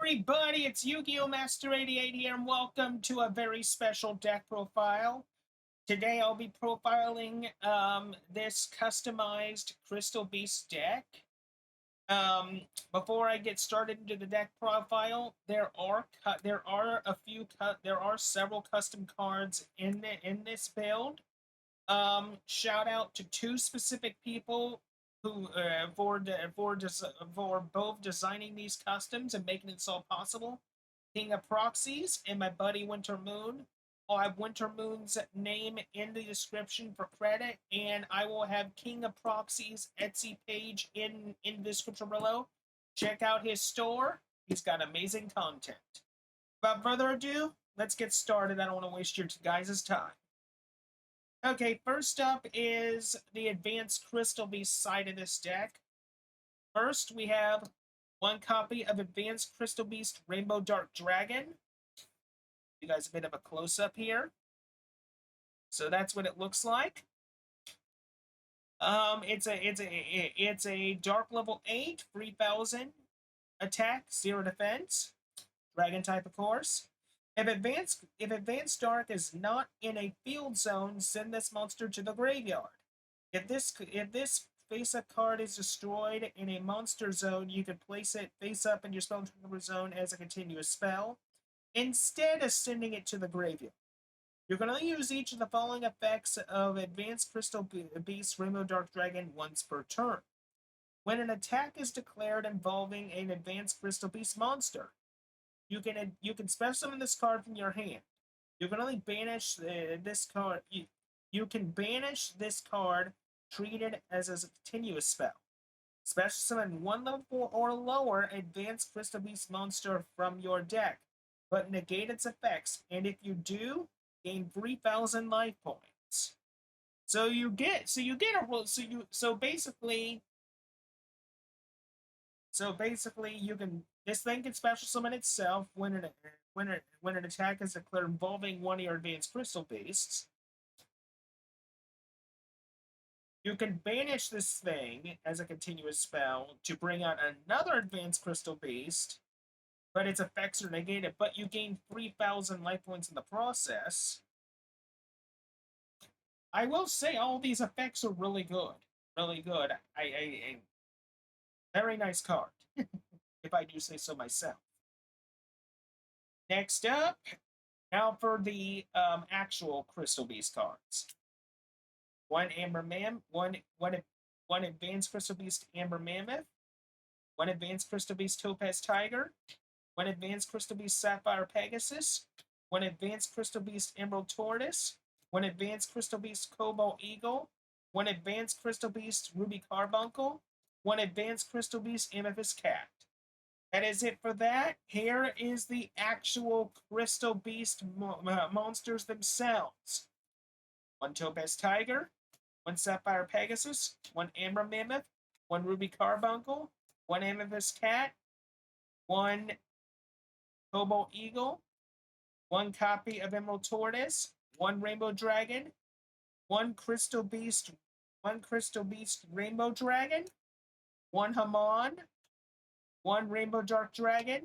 everybody, it's Yu-Gi-Oh! Master 88 here, and welcome to a very special deck profile. Today I'll be profiling this customized Crystal Beast deck. Before I get started into the deck profile, there are several custom cards in this build. Shout out to two specific people who for both designing these customs and making it so possible. King of Proxies and my buddy Wintyr Moon. I'll have Wintyr Moon's name in the description for credit, and I will have King of Proxies Etsy page in the description below. Check out his store. He's got amazing content. Without further ado, let's get started. I don't want to waste your guys' time. Okay, first up is the Advanced Crystal Beast side of this deck. First, we have one copy of Advanced Crystal Beast Rainbow Dark Dragon. You guys a bit of a close-up here. So that's what it looks like. It's a Dark level 8, 3000 attack, 0 defense. Dragon type, of course. If advanced Dark is not in a field zone, send this monster to the graveyard. If this face-up card is destroyed in a monster zone, you can place it face-up in your spell trigger zone as a continuous spell, instead of sending it to the graveyard. You can only use each of the following effects of Advanced Crystal Beast Rainbow Dark Dragon once per turn. When an attack is declared involving an Advanced Crystal Beast monster, you can special summon this card from your hand. You can only banish this card. You can banish this card, treat it as a continuous spell. Special summon 1 level 4 or lower Advanced Crystal Beast monster from your deck, but negate its effects. And if you do, gain 3,000 life points. So basically you can. This thing can special summon itself when an attack is declared involving one of your Advanced Crystal Beasts. You can banish this thing as a continuous spell to bring out another Advanced Crystal Beast, but its effects are negated, but you gain 3,000 life points in the process. I will say all these effects are really good. Really good. Very nice card, if I do say so myself. Next up, now for the actual Crystal Beast cards. One Advanced Crystal Beast Amber Mammoth, one Advanced Crystal Beast Topaz Tiger, one Advanced Crystal Beast Sapphire Pegasus, one Advanced Crystal Beast Emerald Tortoise, one Advanced Crystal Beast Cobalt Eagle, one Advanced Crystal Beast Ruby Carbuncle, one Advanced Crystal Beast Amethyst Cat. That is it for that. Here is the actual Crystal Beast monsters themselves. One Topaz Tiger, one Sapphire Pegasus, one Amber Mammoth, one Ruby Carbuncle, one Amethyst Cat, one Cobalt Eagle, one copy of Emerald Tortoise, one Rainbow Dragon, one Crystal Beast Rainbow Dragon, one Hamon, one Rainbow Dark Dragon,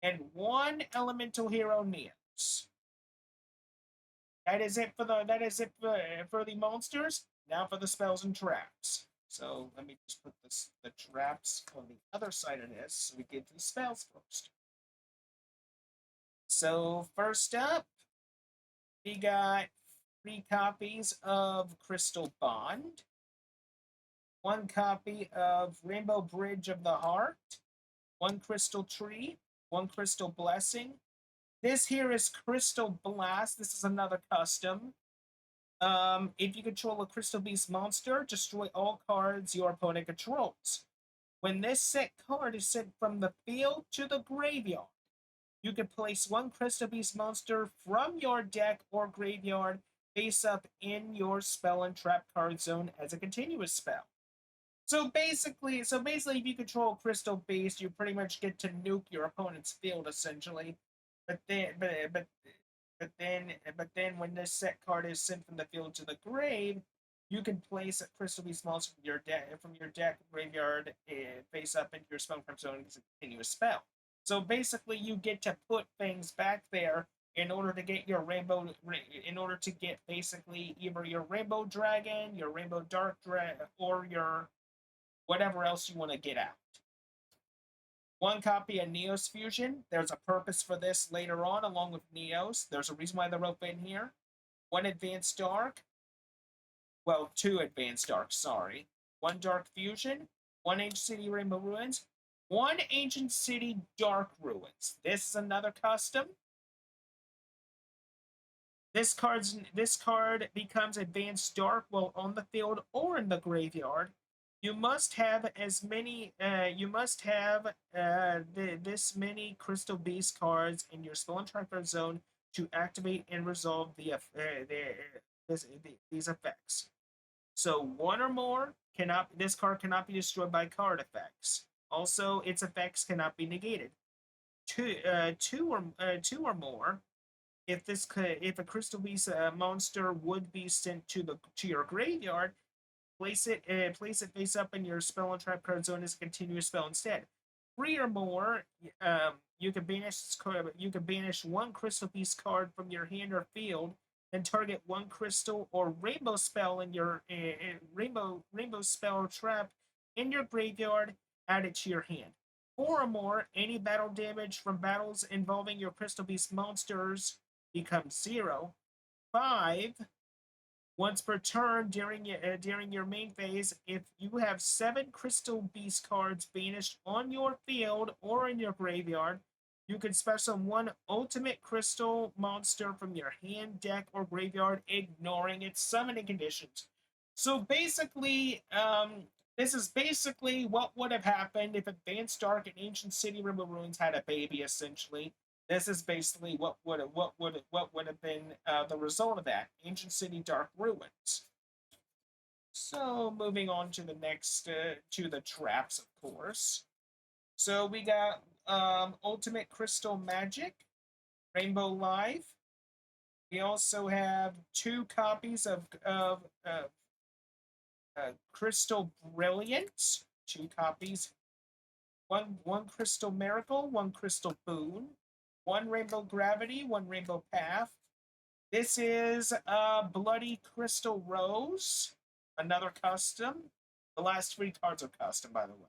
and one Elemental Hero Neos. That is it for the monsters. Now for the spells and traps. So let me just put the traps on the other side of this so we get to the spells first. So first up, we got 3 copies of Crystal Bond, 1 copy of Rainbow Bridge of the Heart, 1 Crystal Tree, 1 Crystal Blessing. This here is Crystal Blast. This is another custom. If you control a Crystal Beast monster, destroy all cards your opponent controls. When this set card is sent from the field to the graveyard, you can place 1 Crystal Beast monster from your deck or graveyard face up in your spell and trap card zone as a continuous spell. So basically, if you control Crystal Beast, you pretty much get to nuke your opponent's field essentially. But then when this set card is sent from the field to the grave, you can place a Crystal Beast monster from your deck graveyard face up into your spell trap zone as a continuous spell. So basically, you get to put things back there in order to get your rainbow, in order to get basically either your rainbow dragon, your rainbow dark dragon, or your whatever else you want to get out. One copy of Neos Fusion. There's a purpose for this later on, along with Neos. There's a reason why they're both in here. One Advanced Dark. Well, two Advanced Dark, sorry. One Dark Fusion. One Ancient City Rainbow Ruins. One Ancient City Dark Ruins. This is another custom. This card becomes Advanced Dark while on the field or in the graveyard. You must have as many. You must have this many Crystal Beast cards in your spell and trap card zone to activate and resolve these effects. So one or more cannot. This card cannot be destroyed by card effects. Also, its effects cannot be negated. Two or more. If a Crystal Beast monster would be sent to your graveyard, place it face up in your spell and trap card zone as a continuous spell instead. Three or more, you can banish one Crystal Beast card from your hand or field, and target one crystal or rainbow spell in your rainbow spell or trap in your graveyard. Add it to your hand. Four or more, any battle damage from battles involving your Crystal Beast monsters becomes 0. 5, once per turn during your main phase, if you have 7 Crystal Beast cards banished on your field or in your graveyard, you can special one ultimate crystal monster from your hand, deck, or graveyard, ignoring its summoning conditions. So basically, this is basically what would have happened if Advanced Dark and Ancient City Rainbow Ruins had a baby, essentially. This is basically what would have been the result of that. Ancient City Dark Ruins. So moving on to the next to the traps, of course. So we got Ultimate Crystal Magic, Rainbow Live. We also have 2 copies of Crystal Brilliance, 2 copies. One Crystal Miracle, 1 Crystal Boon, 1 Rainbow Gravity, 1 Rainbow Path. This is Bloody Crystal Rose, another custom. The last 3 cards are custom, by the way.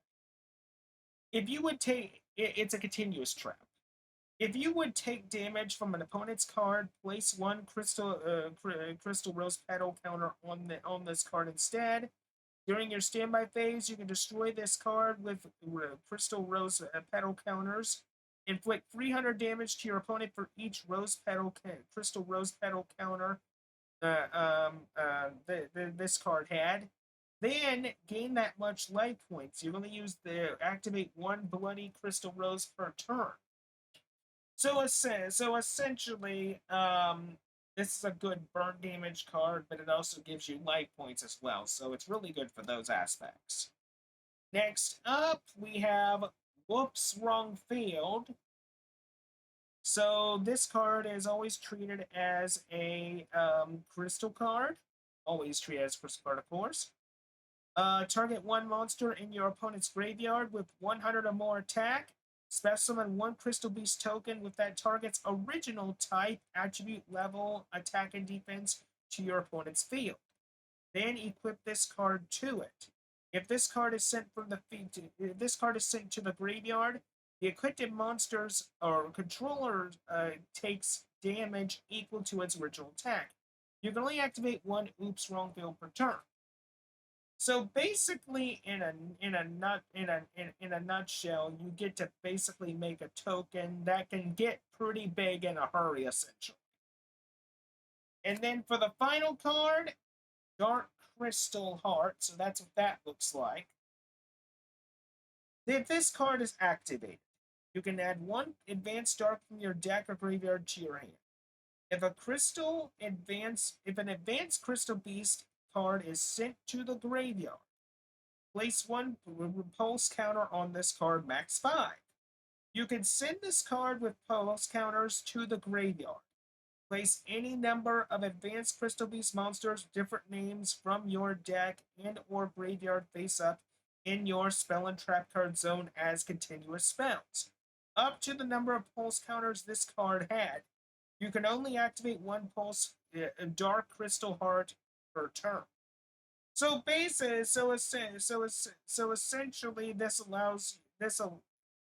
If you would take, it's a continuous trap. If you would take damage from an opponent's card, place 1 Crystal Rose Petal counter on this card instead. During your standby phase, you can destroy this card with Crystal Rose Petal counters. Inflict 300 damage to your opponent for each Crystal Rose Petal counter this card had. Then gain that much life points. You only activate 1 Bloody Crystal Rose per turn. So essentially, this is a good burn damage card, but it also gives you life points as well. So it's really good for those aspects. Next up, we have Whoops Wrong Field. So this card is always treated as a crystal card. Always treated as a crystal card, of course. Target 1 monster in your opponent's graveyard with 100 or more attack. Specimen 1 Crystal Beast token with that target's original type, attribute, level, attack, and defense to your opponent's field. Then equip this card to it. If this card is sent to the graveyard, the equipped monsters or controller takes damage equal to its original attack. You can only activate 1 Oops Wrong Field per turn. So basically, in a nutshell, you get to basically make a token that can get pretty big in a hurry, essentially. And then for the final card, Dark Crystal Heart. So that's what that looks like. If this card is activated, you can add 1 Advanced Dark from your deck or graveyard to your hand. If an Advanced Crystal Beast card is sent to the graveyard, place 1 repulse counter on this card, max 5. You can send this card with pulse counters to the graveyard. Place any number of Advanced Crystal Beast monsters with different names from your deck and or graveyard face up in your spell and trap card zone as continuous spells. up to the number of pulse counters this card had. You can only activate one pulse dark crystal heart per turn. So essentially, this allows this.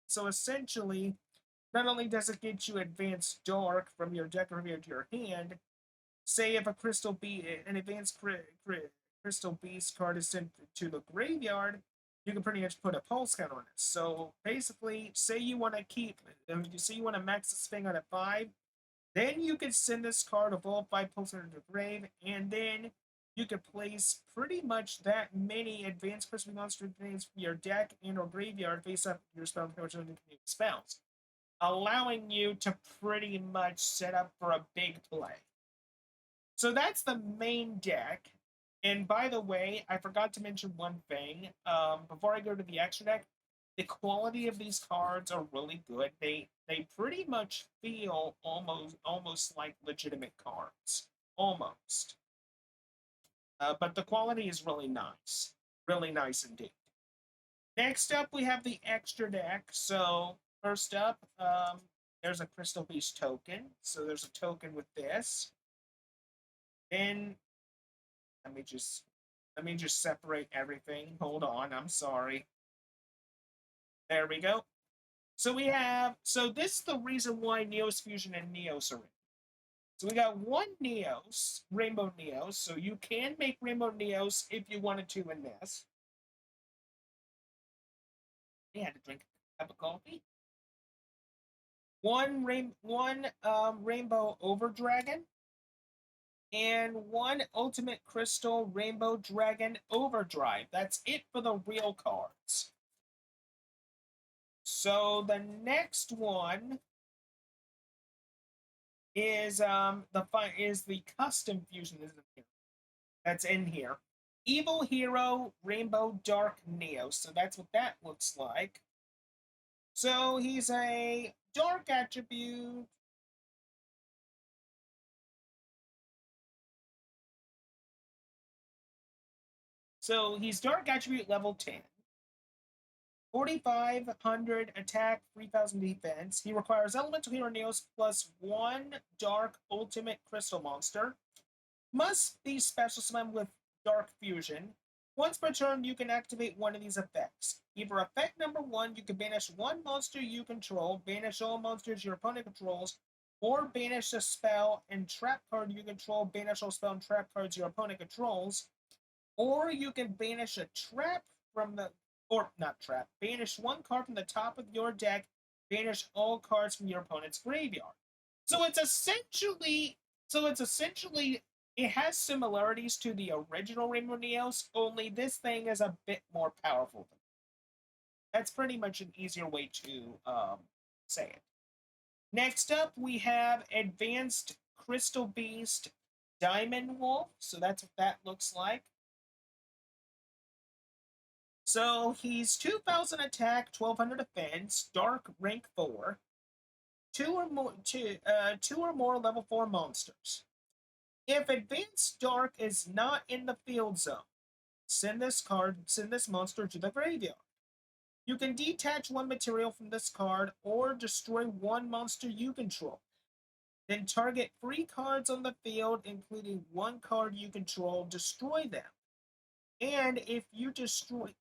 So essentially, not only does it get you advanced dark from your deck or to your hand, say if an advanced crystal beast card is sent to the graveyard, you can pretty much put a pulse count on it. So basically, say you want to max this thing on a 5, then you can send this card of all 5 pulse into the grave, and then you can place pretty much that many advanced crystal monster things from your deck and or graveyard face up your spells, allowing you to pretty much set up for a big play. So that's the main deck. And by the way, I forgot to mention one thing. Before I go to the extra deck, the quality of these cards are really good. They pretty much feel almost like legitimate cards, almost. But the quality is really nice indeed. Next up, we have the extra deck. So first up, there's a Crystal Beast token. So there's a token with this. And let me just separate everything. Hold on, I'm sorry. There we go. So this is the reason why Neos Fusion and Neos are in. So we got one Neos, Rainbow Neos. So you can make Rainbow Neos if you wanted to in this. You had to drink a cup of coffee. One Rainbow Over Dragon, and one Ultimate Crystal Rainbow Dragon Overdrive. That's it for the real cards. So the next one is the custom fusion that's in here. Evil Hero Rainbow Dark Neo. So that's what that looks like. So he's a dark attribute. So he's dark attribute level 10. 4,500 attack, 3,000 defense. He requires Elemental Hero Neos plus 1 Dark Ultimate Crystal Monster. Must be special summoned with Dark Fusion. Once per turn, you can activate one of these effects. Either effect number 1, you can banish one monster you control, banish all monsters your opponent controls, or banish a spell and trap card you control, banish all spell and trap cards your opponent controls. Or you can banish a trap from the or not trap, banish one card from the top of your deck, banish all cards from your opponent's graveyard. So it's essentially it has similarities to the original Rainbow Neos, only this thing is a bit more powerful. That's pretty much an easier way to say it. Next up, we have Advanced Crystal Beast Diamond Wolf. So that's what that looks like. So he's 2,000 attack, 1,200 defense, dark rank 4, two or more level 4 monsters. If advanced dark is not in the field zone, send this monster to the graveyard. You can detach one material from this card or destroy one monster you control. Then target 3 cards on the field, including one card you control, destroy them. And if you destroy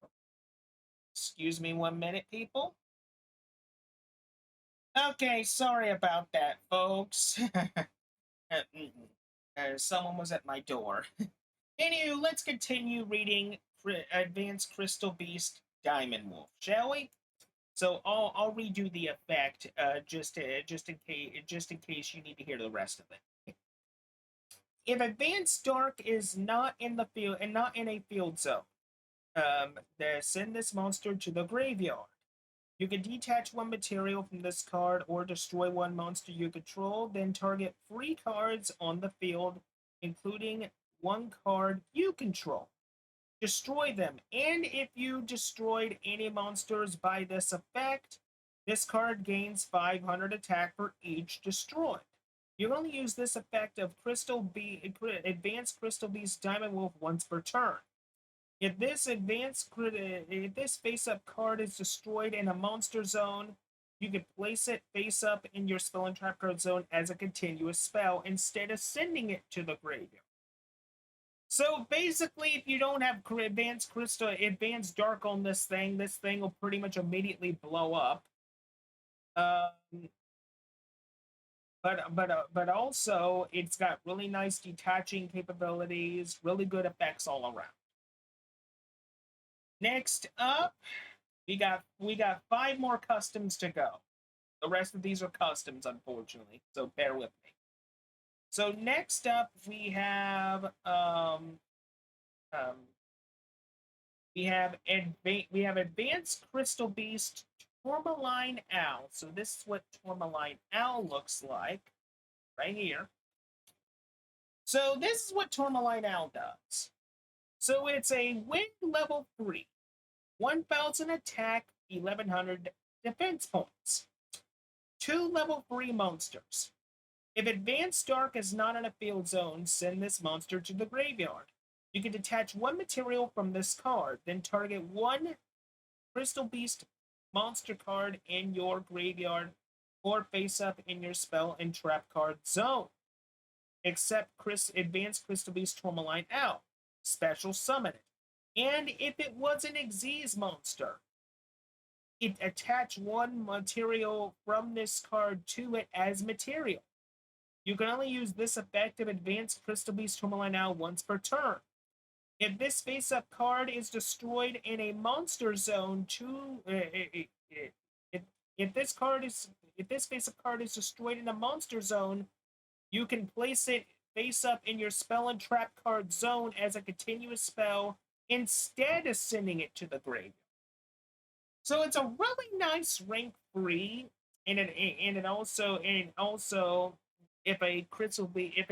Excuse me 1 minute, people. Okay, sorry about that, folks. Someone was at my door. Anywho, let's continue reading Advanced Crystal Beast Diamond Wolf, shall we? So I'll redo the effect just in case you need to hear the rest of it. If Advanced Dark is not in the field and not in a field zone, send this monster to the graveyard. You can detach one material from this card or destroy one monster you control, then target 3 cards on the field, including one card you control. Destroy them, and if you destroyed any monsters by this effect, this card gains 500 attack for each destroyed. You can only use this effect of Advanced Crystal Beast Diamond Wolf once per turn. If this face-up card is destroyed in a monster zone, you can place it face up in your spell and trap card zone as a continuous spell instead of sending it to the graveyard. So basically, if you don't have advanced dark on this thing will pretty much immediately blow up. But also it's got really nice detaching capabilities, really good effects all around. Next up, we got 5 more customs to go. The rest of these are customs, unfortunately, so bear with me. So next up, we have Advanced Crystal Beast Tourmaline Owl. So this is what Tourmaline Owl looks like, right here. So this is what Tourmaline Owl does. So it's a wind level 3, 1,000 attack, 1,100 defense points. 2 level 3 monsters. If Advanced Dark is not in a field zone, send this monster to the graveyard. You can detach 1 material from this card, then target 1 Crystal Beast monster card in your graveyard or face up in your spell and trap card zone. Except Advanced Crystal Beast Tourmaline Owl. Special summon it. And if it was an Xyz monster, it attach 1 material from this card to it as material. You can only use this effect of Advanced Crystal Beast Tourmaline Owl once per turn. If this face-up card is destroyed in a monster zone, if this face-up card is destroyed in a monster zone, you can place it face-up in your spell and trap card zone as a continuous spell instead of sending it to the graveyard. So it's a really nice rank 3, and it also if a crystal be if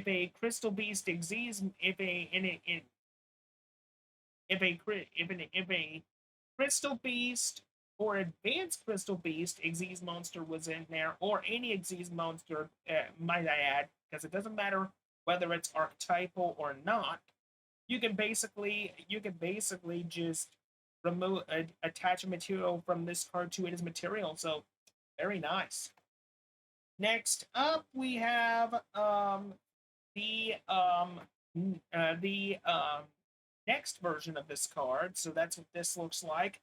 a crystal beast Xyz if a crystal beast or advanced crystal beast Xyz monster was in there, or any Xyz monster, might I add, because it doesn't matter whether it's archetypal or not. You can basically just attach a material from this card to it as material. So very nice. Next up, we have the next version of this card. So that's what this looks like.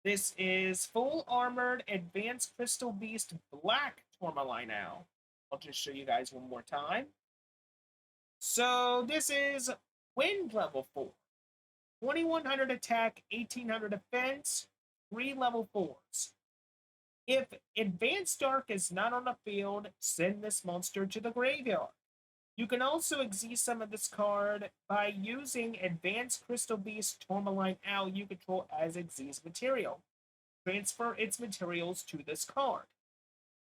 This is full armored Advanced Crystal Beast Black Tourmaline Owl. I'll just show you guys one more time. So this is Wind level 4, 2,100 attack, 1,800 defense, 3 level 4s. If Advanced Dark is not on the field, send this monster to the graveyard. You can also Xyz summon this card by using Advanced Crystal Beast Tourmaline Owl you control as Xyz material. Transfer its materials to this card.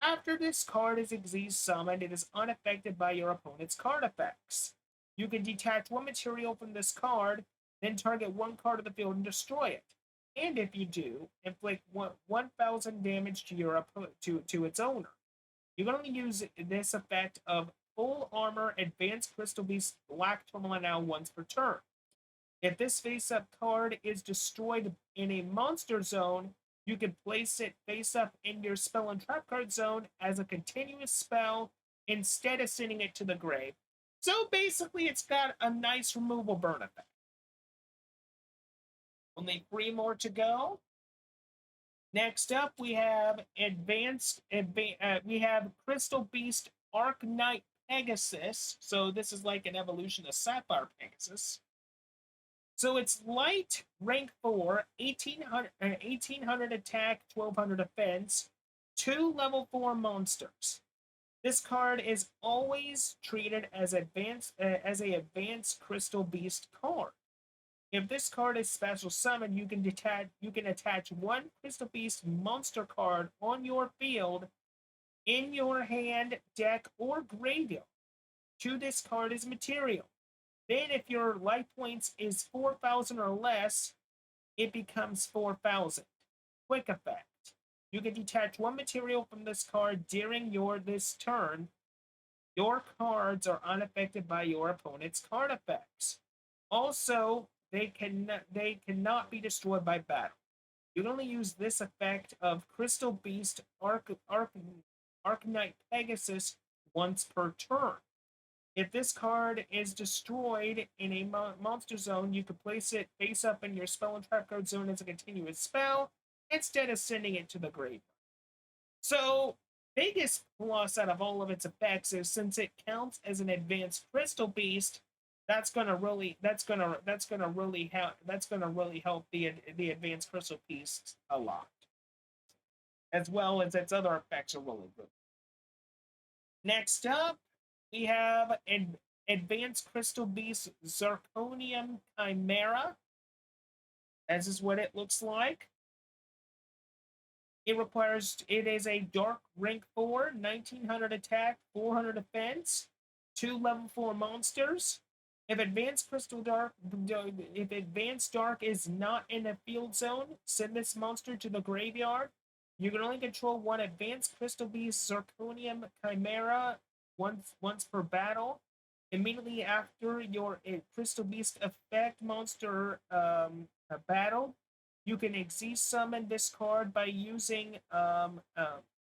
After this card is Xyz summoned, it is unaffected by your opponent's card effects. You can detach 1 material from this card, then target 1 card of the field and destroy it. And if you do, inflict 1,000 damage to its owner. You can only use this effect of full armor Advanced Crystal Beast Black Tourmaline Owl once per turn. If this face-up card is destroyed in a monster zone, you can place it face-up in your spell and trap card zone as a continuous spell instead of sending it to the grave. So basically, it's got a nice removal burn effect. Only 3 more to go. Next up, we have we have Crystal Beast Arc Knight Pegasus. So this is like an evolution of Sapphire Pegasus. So it's light, rank 4, 1,800 attack, 1,200 defense, 2 level 4 monsters. This card is always treated as a advanced Crystal Beast card. If this card is special summoned, you can attach 1 Crystal Beast monster card on your field, in your hand, deck, or graveyard to this card as material. Then if your life points is 4,000 or less, it becomes 4,000. Quick effect. You can detach 1 material from this card during this turn. Your cards are unaffected by your opponent's card effects. Also, they cannot be destroyed by battle. You can only use this effect of Crystal Beast Arcanite Pegasus once per turn. If this card is destroyed in a monster zone, you can place it face up in your spell and trap card zone as a continuous spell instead of sending it to the graveyard. So, biggest plus out of all of its effects is since it counts as an advanced crystal beast, that's gonna really help the advanced crystal beast a lot, as well as its other effects are really good. Next up, we have Advanced Crystal Beast Zirconium Chimera. This is what it looks like. It is a dark rank 4, 1900 attack, 400 defense, 2 level 4 monsters. If Advanced Dark is not in a field zone, send this monster to the graveyard. You can only control one Advanced Crystal Beast Zirconium Chimera once per battle. Immediately after your Crystal Beast effect monster battle, you can Exist summon this card by using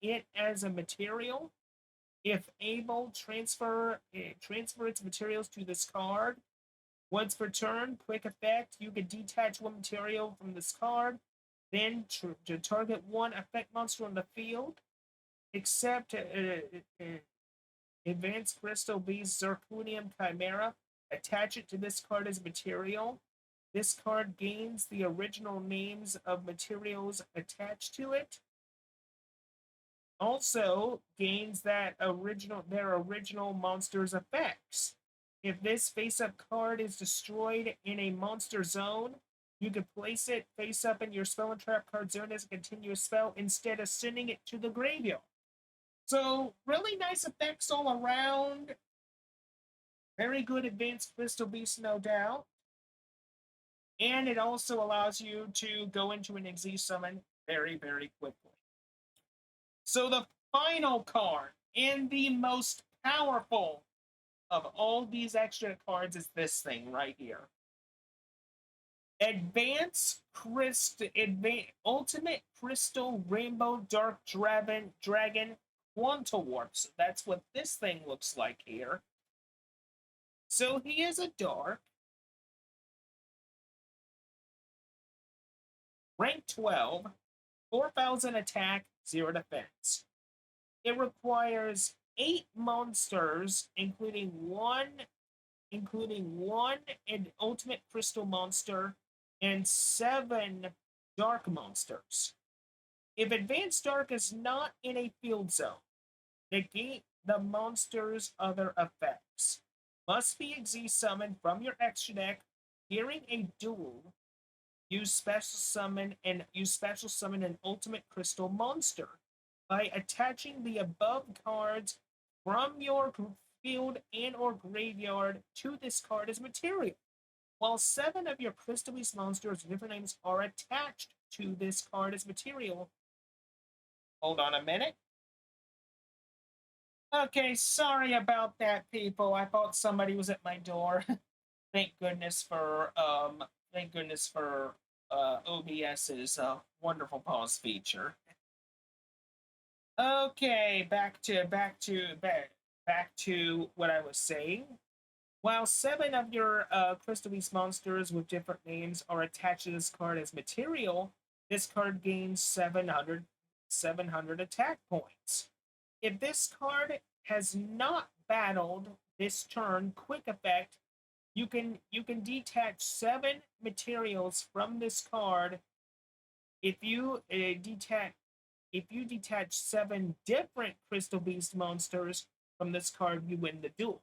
it as a material. If able, transfer its materials to this card. Once per turn, quick effect, you can detach one material from this card, then to target one effect monster on the field. Except Advanced Crystal Beast Zirconium Chimera, attach it to this card as material. This card gains the original names of materials attached to it. Also gains their original monster's effects. If this face-up card is destroyed in a monster zone, you can place it face up in your spell and trap card zone as a continuous spell instead of sending it to the graveyard. So really nice effects all around. Very good advanced crystal beast, no doubt. And it also allows you to go into an Exist summon very, very quickly. So the final card and the most powerful of all these extra cards is this thing right here. Ultimate Crystal Rainbow Dark Dragon Quantum Warp. So that's what this thing looks like here. So he is a dark. Rank 12, 4,000 attack, 0 defense. It requires 8 monsters, including one an ultimate crystal monster and 7 dark monsters. If Advanced Dark is not in a field zone, negate the monster's other effects. Must be Exist summoned from your extra deck during a duel. Use special summon an ultimate crystal monster by attaching the above cards from your field and or graveyard to this card as material. While 7 of your Crystal Beast monsters with different names are attached to this card as material. Hold on a minute. Okay, sorry about that, people. I thought somebody was at my door. Thank goodness for OBS's wonderful pause feature. Okay, back to what I was saying. While 7 of your Crystal Beast monsters with different names are attached to this card as material, this card gains 700 attack points. If this card has not battled this turn, quick effect, you can detach 7 materials from this card. If you detach 7 different Crystal Beast monsters from this card, you win the duel.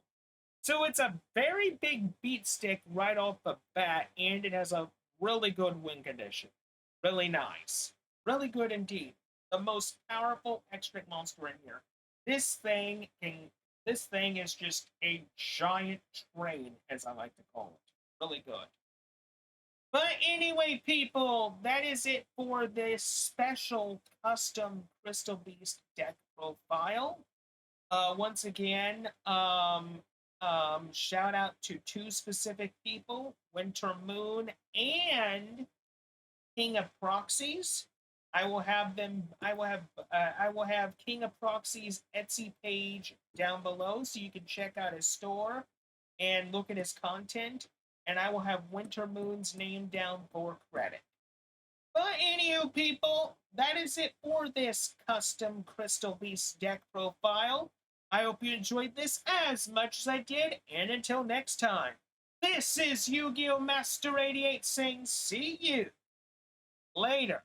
So it's a very big beat stick right off the bat, and it has a really good win condition. Really nice. Really good indeed. The most powerful extra monster in here. This thing is just a giant train, as I like to call it. Really good. But anyway, people, that is it for this special custom Crystal Beast deck profile. Once again, shout out to 2 specific people, Wintyr Moon and King of Proxies. I will have King of Proxies Etsy page down below so you can check out his store and look at his content. And I will have Wintyr Moon's name down for credit. But anywho, people, that is it for this custom Crystal Beast deck profile. I hope you enjoyed this as much as I did, and until next time, this is Yu-Gi-Oh! Master 88 saying see you later.